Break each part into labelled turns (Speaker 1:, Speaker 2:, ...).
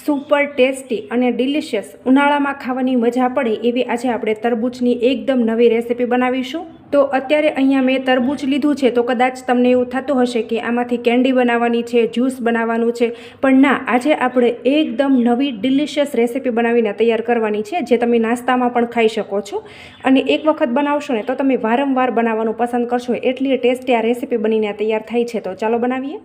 Speaker 1: Super tasty અને delicious ઉનાળામાં ખાવાની મજા પડે એવી આજે આપણે તરબૂચની એકદમ નવી રેસીપી બનાવીશું। તો અત્યારે અહીંયા મેં તરબૂચ લીધું છે, તો કદાચ તમને એવું થતું હશે કે આમાંથી કેન્ડી બનાવવાની છે, જ્યુસ બનાવવાનું છે, પણ ના, આજે આપણે એકદમ નવી ડિલિશિયસ રેસીપી બનાવીને તૈયાર કરવાની છે, જે તમે નાસ્તામાં પણ ખાઈ શકો છો। અને એક વખત બનાવશો ને તો તમે વારંવાર બનાવવાનું પસંદ કરશો, એટલી ટેસ્ટી આ રેસીપી બનીને તૈયાર થાય છે। તો ચાલો બનાવીએ।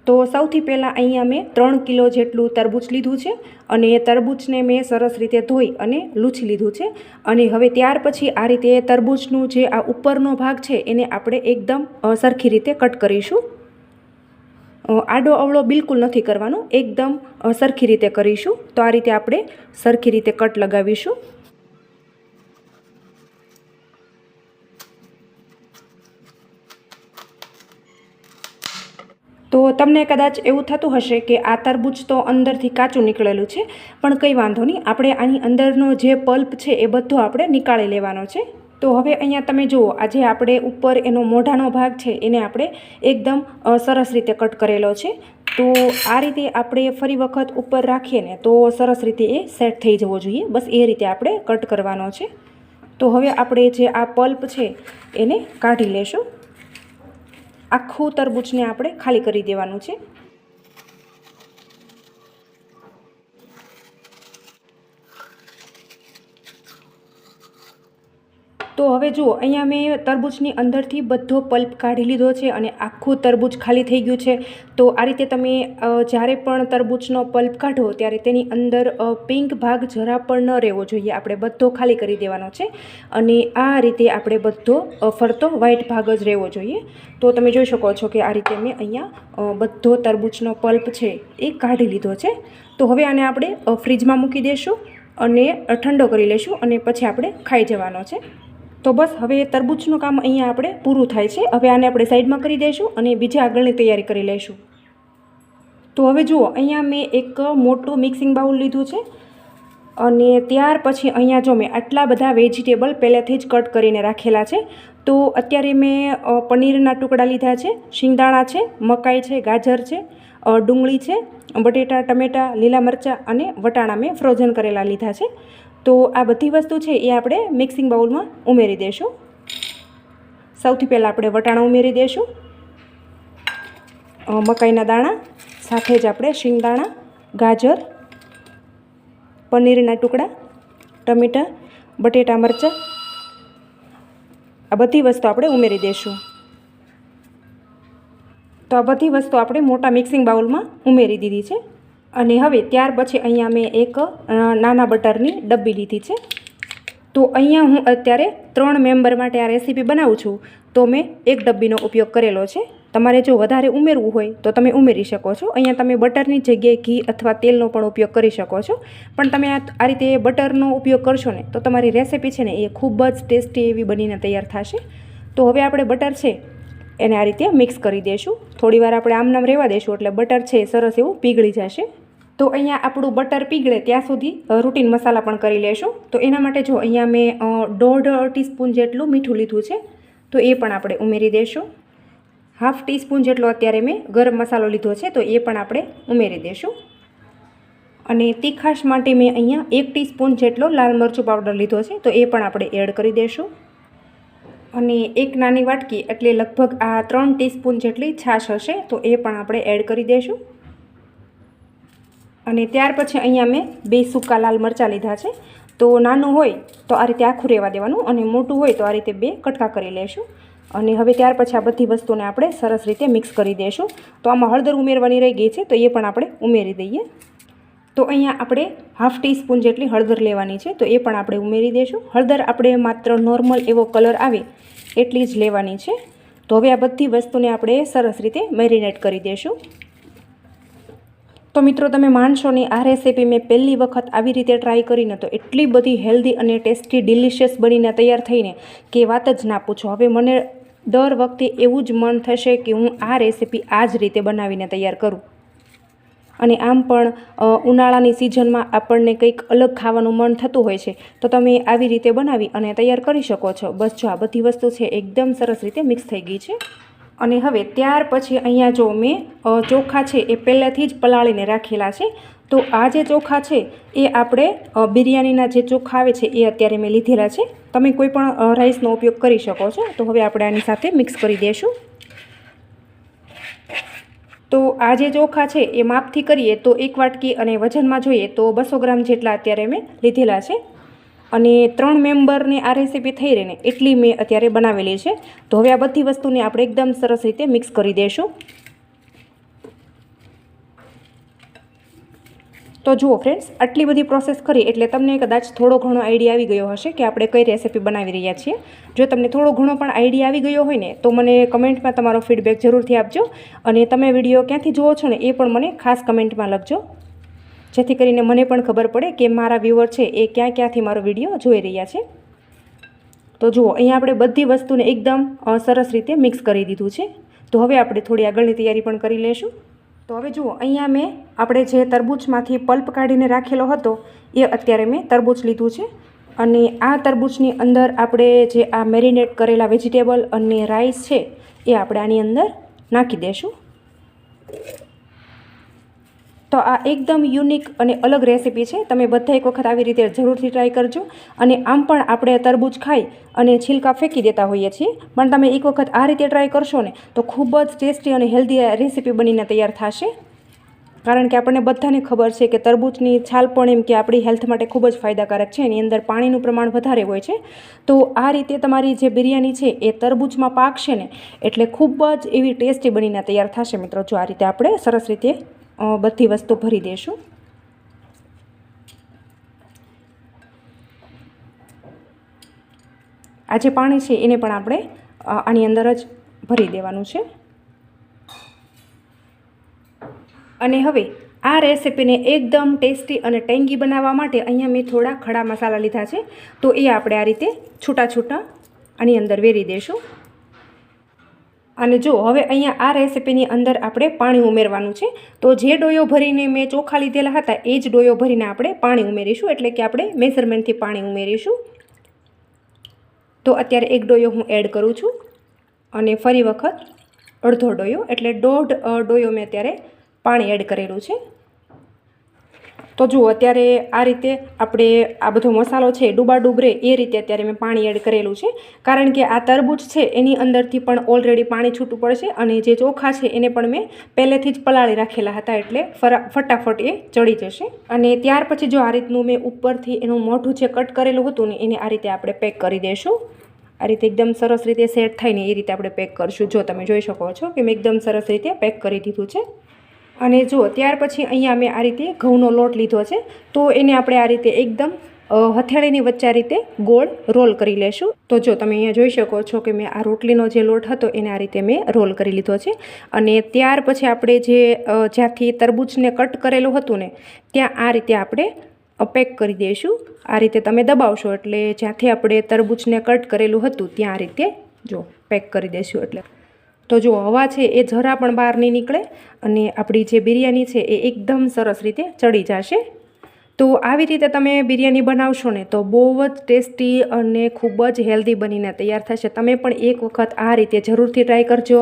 Speaker 1: તો સૌથી પહેલાં અહીંયા મેં 3 કિલો જેટલું તરબૂચ લીધું છે અને એ તરબૂચને મેં સરસ રીતે ધોઈ અને લૂછી લીધું છે। અને હવે ત્યાર પછી આ રીતે તરબૂચનું જે આ ઉપરનો ભાગ છે એને આપણે એકદમ સરખી રીતે કટ કરીશું। આડો અવળો બિલકુલ નથી કરવાનો, એકદમ સરખી રીતે કરીશું। તો આ રીતે આપણે સરખી રીતે કટ લગાવીશું। તો તમને કદાચ એવું થતું હશે કે આ તરબૂચ તો અંદરથી કાચું નીકળેલું છે, પણ કંઈ વાંધો નહીં, આપણે આની અંદરનો જે પલ્પ છે એ બધો આપણે નીકાળી લેવાનો છે। તો હવે અહીંયા તમે જુઓ, આજે આપણે ઉપર એનો મોઢાનો ભાગ છે એને આપણે એકદમ સરસ રીતે કટ કરેલો છે। તો આ રીતે આપણે ફરી વખત ઉપર રાખીએ ને તો સરસ રીતે એ સેટ થઈ જવો જોઈએ, બસ એ રીતે આપણે કટ કરવાનો છે। તો હવે આપણે જે આ પલ્પ છે એને કાઢી લેશું। આખું તરબૂચને આપણે ખાલી કરી દેવાનું છે। તો હવે જુઓ, અહીંયા મેં તરબૂચની અંદરથી બધો પલ્પ કાઢી લીધો છે અને આખું તરબૂચ ખાલી થઈ ગયું છે। તો આ રીતે તમે જ્યારે પણ તરબૂચનો પલ્પ કાઢો ત્યારે તેની અંદર પિંક ભાગ જરા પણ ન રહેવો જોઈએ, આપણે બધો ખાલી કરી દેવાનો છે। અને આ રીતે આપણે બધો ફરતો વ્હાઈટ ભાગ જ રહેવો જોઈએ। તો તમે જોઈ શકો છો કે આ રીતે મેં અહીંયા બધો તરબૂચનો પલ્પ છે એ કાઢી લીધો છે। તો હવે આને આપણે ફ્રીજમાં મૂકી દઈશું અને ઠંડો કરી લઈશું અને પછી આપણે ખાઈ જવાનો છે। તો બસ હવે તરબૂચનું કામ અહીંયા આપણે પૂરું થાય છે। હવે આને આપણે સાઈડમાં કરી દઈશું અને બીજી આગળની તૈયારી કરી લઈશું। તો હવે જુઓ, અહીંયા મેં એક મોટું મિક્સિંગ બાઉલ લીધું છે અને ત્યાર પછી અહીંયા જો મેં આટલા બધા વેજીટેબલ પહેલેથી જ કટ કરીને રાખેલા છે। તો અત્યારે મેં પનીરના ટુકડા લીધા છે, શિંગદાણા છે, મકાઈ છે, ગાજર છે, ડુંગળી છે, બટેટા, ટમેટાં, લીલા મરચાં અને વટાણા મેં ફ્રોઝન કરેલા લીધા છે। તો આ બધી વસ્તુ છે એ આપણે મિક્સિંગ બાઉલમાં ઉમેરી દઈશું। સૌથી પહેલાં આપણે વટાણા ઉમેરી દઈશું, મકાઈના દાણા, સાથે જ આપણે શિંગદાણા, ગાજર, પનીરના ટુકડા, ટમેટાં, બટેટા, મરચાં, આ બધી વસ્તુ આપણે ઉમેરી દઈશું। તો આ બધી વસ્તુ આપણે મોટા મિક્સિંગ બાઉલમાં ઉમેરી દીધી છે। અને હવે ત્યાર પછી અહીંયા મેં એક નાના બટરની ડબ્બી લીધી છે। તો અહીંયા હું અત્યારે 3 મેમ્બર માટે આ રેસીપી બનાવું છું, તો મેં એક ડબ્બીનો ઉપયોગ કરેલો છે। તમારે જો વધારે ઉમેરવું હોય તો તમે ઉમેરી શકો છો। અહીંયા તમે બટરની જગ્યાએ ઘી અથવા તેલનો પણ ઉપયોગ કરી શકો છો, પણ તમે આ રીતે બટરનો ઉપયોગ કરશો ને તો તમારી રેસીપી છે ને એ ખૂબ જ ટેસ્ટી એવી બનીને તૈયાર થશે। તો હવે આપણે બટર છે એને આ રીતે મિક્સ કરી દઈશું। થોડીવાર આપણે આમનામ રહેવા દઈશું એટલે બટર છે સરસ એવું પીગળી જશે। તો અહીંયા આપણું બટર પીગળે ત્યાં સુધી રૂટીન મસાલા પણ કરી લેશું। તો એના માટે જો અહીંયા મેં 1.5 ટીસ્પૂન જેટલું મીઠું લીધું છે, તો એ પણ આપણે ઉમેરી દઈશું। 1/2 ટીસ્પૂન જેટલો અત્યારે મેં ગરમ મસાલો લીધો છે, તો એ પણ આપણે ઉમેરી દઈશું। અને તીખાશ માટે મેં અહીંયા 1 ટીસ્પૂન જેટલો લાલ મરચું પાવડર લીધો છે, તો એ પણ આપણે એડ કરી દઈશું। અને એક નાની વાટકી એટલે લગભગ આ 3 ટીસ્પૂન જેટલી છાશ હશે, તો એ પણ આપણે એડ કરી દઈશું। અને ત્યાર પછી અહીંયા મેં 2 સૂકા લાલ મરચાં લીધા છે। તો નાનું હોય તો આ રીતે આખું રહેવા દેવાનું અને મોટું હોય તો આ રીતે 2 કટકા કરી લેશું। અને હવે ત્યાર પછી આ બધી વસ્તુને આપણે સરસ રીતે મિક્સ કરી દઈશું। તો આમાં હળદર ઉમેરવાની રહી ગઈ છે, તો એ પણ આપણે ઉમેરી દઈએ। તો અહીંયા આપણે 1/2 ટીસ્પૂન જેટલી હળદર લેવાની છે, તો એ પણ આપણે ઉમેરી દઈશું। હળદર આપણે માત્ર નોર્મલ એવો કલર આવે એટલી જ લેવાની છે। તો હવે આ બધી વસ્તુને આપણે સરસ રીતે મેરિનેટ કરી દઈશું। તો મિત્રો, તમે માનશો નહીં, આ રેસીપી મેં પહેલી વખત આવી રીતે ટ્રાય કરીને તો એટલી બધી હેલ્ધી અને ટેસ્ટી ડિલિશિયસ બનીને તૈયાર થઈને કે વાત જ ના પૂછો। હવે મને દર વખતે એવું જ મન થશે કે હું આ રેસીપી આ જ રીતે બનાવીને તૈયાર કરું। અને આમ પણ ઉનાળાની સિઝનમાં આપણને કંઈક અલગ ખાવાનું મન થતું હોય છે, તો તમે આવી રીતે બનાવી અને તૈયાર કરી શકો છો। બસ જો આ બધી વસ્તુ છે એકદમ સરસ રીતે મિક્સ થઈ ગઈ છે। અને હવે ત્યાર પછી અહીંયા જો મેં ચોખા છે એ પહેલાંથી જ પલાળીને રાખેલા છે, તો આ જે ચોખા છે એ આપણે બિરયાનીના જે ચોખા આવે છે એ અત્યારે મેં લીધેલા છે. તમે કોઈ પણ રાઈસનો ઉપયોગ કરી શકો છો. તો હવે આપણે આની સાથે મિક્સ કરી દઈશું. તો આ જે ચોખા છે એ માપથી કરીએ તો 1 વાટકી અને વજનમાં જોઈએ તો 200 ગ્રામ જેટલા અત્યારે મેં લીધેલા છે. અને 3 મેમ્બરની આ રેસીપી થઈ રહે ને એટલી મેં અત્યારે બનાવેલી છે. તો હવે આ બધી વસ્તુને આપણે એકદમ સરસ રીતે મિક્સ કરી દઈશું. તો જુઓ ફ્રેન્ડ્સ, આટલી બધી પ્રોસેસ કરી એટલે તમને કદાચ થોડો ઘણો આઈડિયા આવી ગયો હશે કે આપણે કઈ રેસીપી બનાવી રહ્યા છીએ. જો તમને થોડો ઘણો પણ આઈડિયા આવી ગયો હોય ને તો મને કમેન્ટમાં તમારો ફીડબેક જરૂરથી આપજો. અને તમે વિડીયો ક્યાંથી જુઓ છો ને એ પણ મને ખાસ કમેન્ટમાં લખજો, જેથી કરીને મને પણ ખબર પડે કે મારા વ્યુઅર છે એ ક્યાંથી મારો વિડીયો જોઈ રહ્યા છે. તો જુઓ, અહીંયા આપણે બધી વસ્તુને એકદમ સરસ રીતે મિક્સ કરી દીધું છે. તો હવે આપણે થોડી આગળની તૈયારી પણ કરી લઈશું. તો હવે જુઓ, અહીંયા મેં આપણે જે તરબૂચમાંથી પલ્પ કાઢીને રાખેલો હતો એ અત્યારે મેં તરબૂચ લીધું છે. અને આ તરબૂચની અંદર આપણે જે આ મેરિનેટ કરેલા વેજીટેબલ અને રાઈસ છે એ આપણે આની અંદર નાખી દઈશું. તો આ એકદમ યુનિક અને અલગ રેસીપી છે. તમે બધા એક વખત આવી રીતે જરૂરથી ટ્રાય કરજો. અને આમ પણ આપણે તરબૂચ ખાઈ અને છિલકા ફેંકી દેતા હોઈએ છીએ, પણ તમે એક વખત આ રીતે ટ્રાય કરશો ને તો ખૂબ જ ટેસ્ટી અને હેલ્ધી રેસીપી બનીને તૈયાર થશે. કારણ કે આપણને બધાને ખબર છે કે તરબૂચની છાલ પણ એમ કે આપણી હેલ્થ માટે ખૂબ જ ફાયદાકારક છે. એની અંદર પાણીનું પ્રમાણ વધારે હોય છે. તો આ રીતે તમારી જે બિરયાની છે એ તરબૂચમાં પાકશે ને એટલે ખૂબ જ એવી ટેસ્ટી બનીને તૈયાર થશે. મિત્રો, જો આ રીતે આપણે સરસ રીતે બધી વસ્તુ ભરી દઈશું. આ જે પાણી છે એને પણ આપણે આની અંદર જ ભરી દેવાનું છે. અને હવે આ રેસીપીને એકદમ ટેસ્ટી અને ટેંગી બનાવવા માટે અહીંયા મેં થોડા ખડા મસાલા લીધા છે. તો એ આપણે આ રીતે છૂટા છૂટા આની અંદર વેરી દઈશું. અને જો હવે અહીંયા આ રેસીપીની અંદર આપણે પાણી ઉમેરવાનું છે. તો જે ડોયો ભરીને મેં ચોખા લીધેલા હતા એ જ ડોયો ભરીને આપણે પાણી ઉમેરીશું. એટલે કે આપણે મેઝરમેન્ટથી પાણી ઉમેરીશું. તો અત્યારે 1 ડોયો હું એડ કરું છું. અને ફરી વખત અડધો ડોયો એટલે 1.5 ડોયો મેં અત્યારે પાણી એડ કરેલું છે. તો જુઓ, અત્યારે આ રીતે આપણે આ બધો મસાલો છે ડૂબાડૂબ રહે એ રીતે અત્યારે મેં પાણી એડ કરેલું છે. કારણ કે આ તરબૂચ છે એની અંદરથી પણ ઓલરેડી પાણી છૂટું પડશે. અને જે ચોખા છે એને પણ મેં પહેલેથી જ પલાળી રાખેલા હતા એટલે ફટાફટ એ ચડી જશે. અને ત્યાર પછી જો આ રીતનું મેં ઉપરથી એનું મોઢું જે કટ કરેલું હતું ને એને આ રીતે આપણે પેક કરી દઈશું. આ રીતે એકદમ સરસ રીતે સેટ થાય ને એ રીતે આપણે પેક કરીશું. જો તમે જોઈ શકો છો કે મેં એકદમ સરસ રીતે પેક કરી દીધું છે. અને જો ત્યાર પછી અહીંયા મેં આ રીતે ઘઉંનો લોટ લીધો છે. તો એને આપણે આ રીતે એકદમ હથેળીની વચ્ચે આ રીતે ગોળ રોલ કરી લેશું. તો જો તમે અહીંયા જોઈ શકો છો કે મેં આ રોટલીનો જે લોટ હતો એને આ રીતે મેં રોલ કરી લીધો છે. અને ત્યાર પછી આપણે જે જ્યાંથી તરબૂચને કટ કરેલું હતું ને ત્યાં આ રીતે આપણે પેક કરી દઈશું. આ રીતે તમે દબાવશો એટલે જ્યાંથી આપણે તરબૂચને કટ કરેલું હતું ત્યાં આ રીતે જો પેક કરી દઈશું. એટલે તો જો હવા છે એ જરા પણ બહાર નહીં નીકળે અને આપણી જે બિરયાની છે એ એકદમ સરસ રીતે ચડી જશે. તો આવી રીતે તમે બિરયાની બનાવશો ને તો બહુ જ ટેસ્ટી અને ખૂબ જ હેલ્ધી બનીને તૈયાર થશે. તમે પણ એક વખત આ રીતે જરૂરથી ટ્રાય કરજો.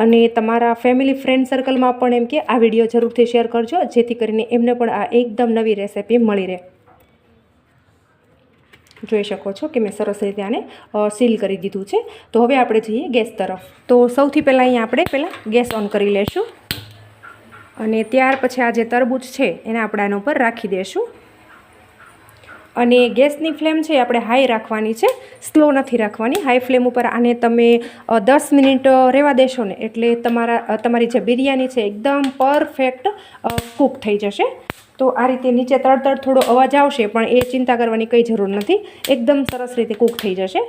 Speaker 1: અને તમારા ફેમિલી ફ્રેન્ડ સર્કલમાં પણ એમ કે આ વિડીયો જરૂરથી શેર કરજો, જેથી કરીને એમને પણ આ એકદમ નવી રેસીપી મળી રહે. જોઈ શકો છો કે મેં સરસ રીતે આને સીલ કરી દીધું છે. તો હવે આપણે જઈએ ગેસ તરફ. તો સૌથી પહેલાં અહીંયા આપણે ગેસ ઓન કરી લેશું. અને ત્યાર પછી આ જે તરબૂચ છે એને આપણે આના ઉપર રાખી દઈશું. અને ગેસની ફ્લેમ છે આપણે હાઈ રાખવાની છે, સ્લો નથી રાખવાની. હાઈ ફ્લેમ ઉપર આને તમે 10 મિનિટ રહેવા દેશો ને એટલે તમારી જે બિરયાની છે એકદમ પરફેક્ટ કૂક થઈ જશે. તો આ રીતે નીચે તડતડ થોડો અવાજ આવશે પણ એ ચિંતા કરવાની કંઈ જરૂર નથી, એકદમ સરસ રીતે કૂક થઈ જશે.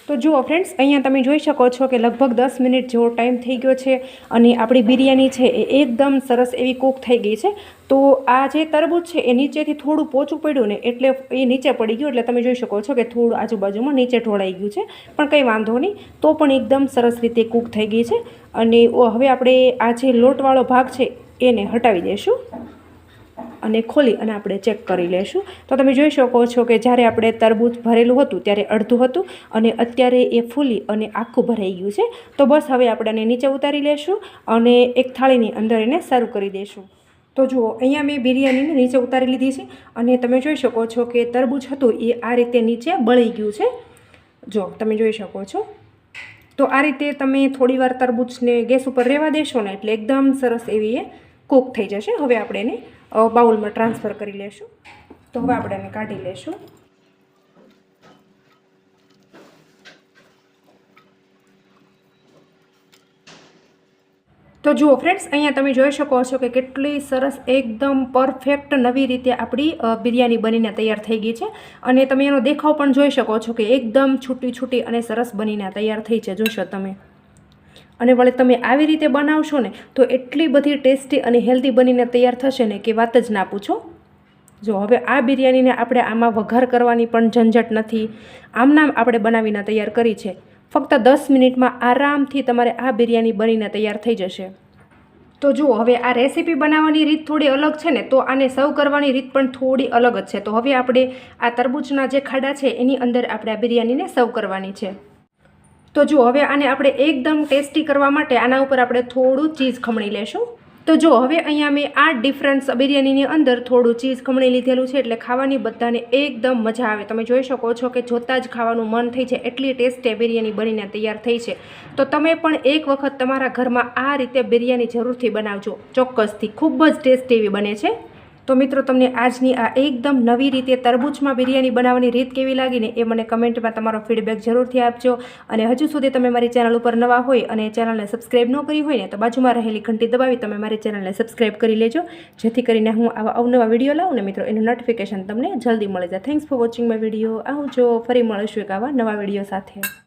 Speaker 1: તો જુઓ ફ્રેન્ડ્સ, અહીંયા તમે જોઈ શકો છો કે લગભગ 10 મિનિટ જેવો ટાઈમ થઈ ગયો છે અને આપણી બિરયાની છે એ એકદમ સરસ એવી કૂક થઈ ગઈ છે. તો આ જે તરબૂચ છે એ નીચેથી થોડું પોચું પડ્યું ને એટલે એ નીચે પડી ગયું. એટલે તમે જોઈ શકો છો કે થોડું આજુબાજુમાં નીચે ઢોળાઈ ગયું છે, પણ કંઈ વાંધો નહીં. તો પણ એકદમ સરસ રીતે કૂક થઈ ગઈ છે. અને હવે આપણે આ જે લોટવાળો ભાગ છે એને હટાવી દઈશું અને ખોલી અને આપણે ચેક કરી લઈશું. તો તમે જોઈ શકો છો કે જ્યારે આપણે તરબૂચ ભરેલું હતું ત્યારે અડધું હતું અને અત્યારે એ ફૂલી અને આખું ભરાઈ ગયું છે. તો બસ હવે આપણે એને નીચે ઉતારી લઈશું અને એક થાળીની અંદર એને સર્વ કરી દઈશું. તો જુઓ અહીંયા મેં બિરયાનીને નીચે ઉતારી લીધી છે અને તમે જોઈ શકો છો કે તરબૂચ હતું એ આ રીતે નીચે બળી ગયું છે. જો તમે જોઈ શકો છો. તો આ રીતે તમે થોડીવાર તરબૂચને ગેસ ઉપર રહેવા દેશો ને એટલે એકદમ સરસ એવી એ કૂક થઈ જશે. હવે આપણે એને બાઉલમાં ટ્રાન્સફર કરી લેશું. તો હવે આપણે એને કાઢી લેશું. તો જુઓ ફ્રેન્ડ્સ, અહીંયા તમે જોઈ શકો છો કે કેટલી સરસ એકદમ પરફેક્ટ નવી રીતે આપણી બિરયાની બનીને તૈયાર થઈ ગઈ છે. અને તમે એનો દેખાવ પણ જોઈ શકો છો કે એકદમ છૂટી છૂટી અને સરસ બનીને તૈયાર થઈ છે. જોશો તમે. અને વળી તમે આવી રીતે બનાવશો ને તો એટલી બધી ટેસ્ટી અને હેલ્ધી બનીને તૈયાર થશે ને કે વાત જ ના પૂછો. જો હવે આ બિરયાનીને આપણે આમાં વઘાર કરવાની પણ ઝંઝટ નથી. આમનામ આપણે બનાવીને તૈયાર કરી છે. ફક્ત 10 મિનિટમાં આરામથી તમારે આ બિરયાની બનીને તૈયાર થઈ જશે. તો જુઓ હવે આ રેસીપી બનાવવાની રીત થોડી અલગ છે ને, તો આને સર્વ કરવાની રીત પણ થોડી અલગ જ છે. તો હવે આપણે આ તરબૂચના જે ખાડા છે એની અંદર આપણે આ બિરયાનીને સર્વ કરવાની છે. તો જુઓ હવે આને આપણે એકદમ ટેસ્ટી કરવા માટે આના ઉપર આપણે થોડું ચીઝ ખમણી લેશું. તો જો હવે અહીંયા મેં આ ડિફરન્સ બિરયાનીની અંદર થોડું ચીઝ ખમણી લીધેલું છે એટલે ખાવાની બધાને એકદમ મજા આવે. તમે જોઈ શકો છો કે જોતાં જ ખાવાનું મન થઈ છે એટલી ટેસ્ટી બિરયાની બનીને તૈયાર થઈ છે. તો તમે પણ એક વખત તમારા ઘરમાં આ રીતે બિરયાની જરૂરથી બનાવજો. ચોક્કસથી ખૂબ જ ટેસ્ટી એવી બને છે. તો મિત્રો, તમને આજની આ એકદમ નવી રીતે તરબૂચમાં બિરયાની બનાવવાની રીત કેવી લાગીને એ મને કમેન્ટમાં તમારો ફીડબેક જરૂરથી આપજો. અને હજુ સુધી તમે મારી ચેનલ ઉપર નવા હોય અને ચેનલને સબસ્ક્રાઈબ ન કરી હોય ને તો બાજુમાં રહેલી ઘંટી દબાવી તમે મારી ચેનલને સબસ્ક્રાઈબ કરી લેજો, જેથી કરીને હું આવા અવનવા વિડીયો લાવું ને મિત્રો એનું નોટિફિકેશન તમને જલ્દી મળી જાય. Thanks for watching my video. આવજો. ફરી મળીશું એક આવા નવા વિડીયો સાથે.